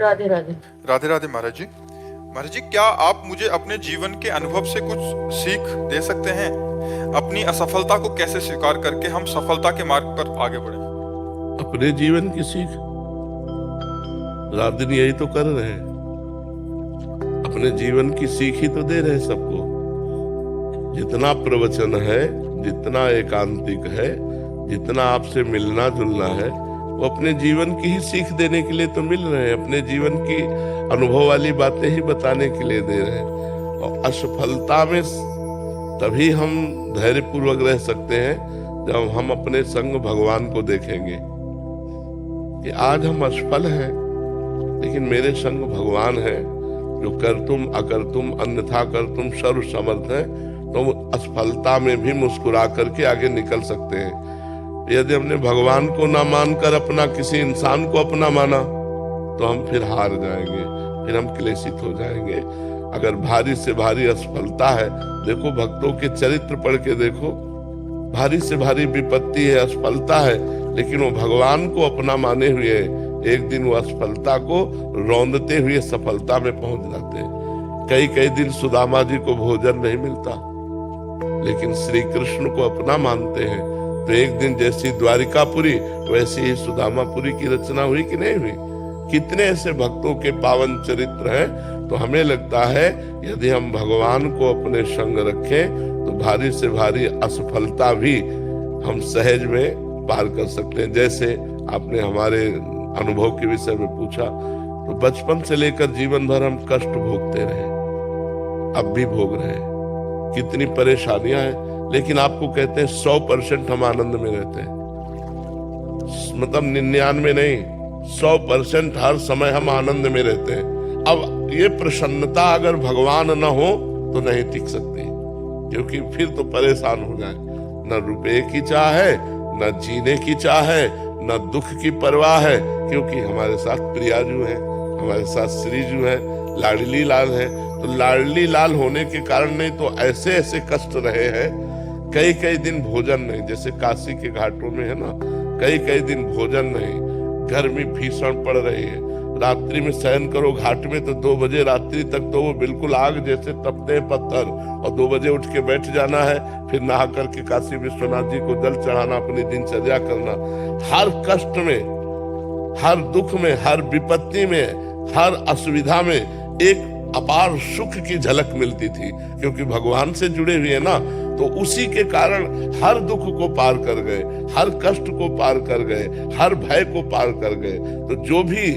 राधे राधे। राधे राधे महाराज जी। महाराज जी, क्या आप मुझे अपने जीवन के अनुभव से कुछ सीख दे सकते हैं? अपनी असफलता को कैसे स्वीकार करके हम सफलता के मार्ग पर आगे बढ़े? अपने जीवन की सीख रात दिन यही तो कर रहे हैं। अपने जीवन की सीख ही तो दे रहे हैं सबको। जितना प्रवचन है, जितना एकांतिक है, जितना आपसे मिलना जुलना है, वो अपने जीवन की ही सीख देने के लिए तो मिल रहे हैं। अपने जीवन की अनुभव वाली बातें ही बताने के लिए दे रहे हैं। और असफलता में तभी हम धैर्यपूर्वक रह सकते हैं जब हम अपने संग भगवान को देखेंगे कि आज हम असफल हैं, लेकिन मेरे संग भगवान है जो कर तुम अकर तुम अन्यथा कर तुम सर्व समर्थ है। तो असफलता में भी मुस्कुरा करके आगे निकल सकते हैं। यदि हमने भगवान को ना मानकर अपना किसी इंसान को अपना माना तो हम फिर हार जाएंगे, फिर हम क्लेशित हो जाएंगे। अगर भारी से भारी असफलता है, देखो भक्तों के चरित्र पढ़ के देखो, भारी से भारी विपत्ति है, असफलता है, लेकिन वो भगवान को अपना माने हुए एक दिन वो असफलता को रौंदते हुए सफलता में पहुंच जाते हैं। कई कई दिन सुदामा जी को भोजन नहीं मिलता, लेकिन श्री कृष्ण को अपना मानते हैं तो एक दिन जैसी द्वारिकापुरी वैसी ही सुदामापुरी की रचना हुई कि नहीं हुई? कितने ऐसे भक्तों के पावन चरित्र हैं। तो हमें लगता है यदि हम भगवान को अपने संग रखें तो भारी से भारी असफलता भी हम सहज में पार कर सकते हैं। जैसे आपने हमारे अनुभव के विषय में पूछा, तो बचपन से लेकर जीवन भर हम कष्ट भोगते रहे, अब भी भोग रहे हैं। कितनी परेशानियां हैं, लेकिन आपको कहते हैं 100% हम आनंद में रहते हैं। मतलब 99 नहीं, 100% हर समय हम आनंद में रहते हैं। अब ये प्रसन्नता अगर भगवान न हो तो नहीं टिक सकती, क्योंकि फिर तो परेशान हो जाए। न रुपए की चाह है, न जीने की चाह है, न दुख की परवाह है, क्योंकि हमारे साथ प्रियाजू है, हमारे साथ श्रीजू है, लाडली लाल है। तो लाडली लाल होने के कारण नहीं तो ऐसे ऐसे कष्ट रहे हैं। कई कई दिन भोजन नहीं, जैसे काशी के घाटों में है ना, कई कई दिन भोजन नहीं, गर्मी भीषण पड़ रही है, रात्रि में शयन करो घाट में तो 2 बजे रात्रि तक तो वो बिल्कुल आग जैसे तपते हैं पत्थर, और 2 बजे उठ के बैठ जाना है, फिर नहा करके काशी विश्वनाथ जी को जल चढ़ाना, अपनी दिनचर्या करना। हर कष्ट में, हर दुख में, हर विपत्ति में, हर असुविधा में एक अपार सुख की झलक मिलती थी, क्योंकि भगवान से जुड़े हुए ना, तो उसी के कारण हर दुख को पार कर गए, हर कष्ट को पार कर गए, हर भय को पार कर गए। तो जो भी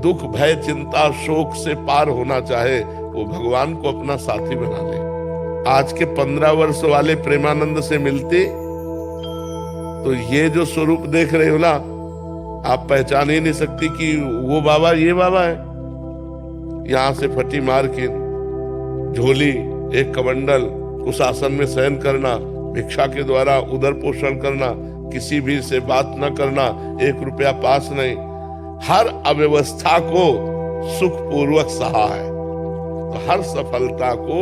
दुख भय चिंता शोक से पार होना चाहे वो भगवान को अपना साथी बना ले। आज के 15 वर्ष वाले प्रेमानंद से मिलते तो ये जो स्वरूप देख रहे हो ना, आप पहचान ही नहीं सकती कि वो बाबा ये बाबा है। यहां से फटी मार के झोली, एक कमंडल, उस आसन में शयन करना, भिक्षा के द्वारा उदर पोषण करना, किसी भी से बात न करना, 1 रुपया पास नहीं, हर अव्यवस्था को सुखपूर्वक सहा है। तो हर सफलता को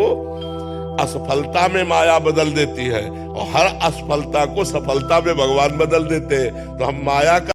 असफलता में माया बदल देती है, और हर असफलता को सफलता में भगवान बदल देते हैं। तो हम माया का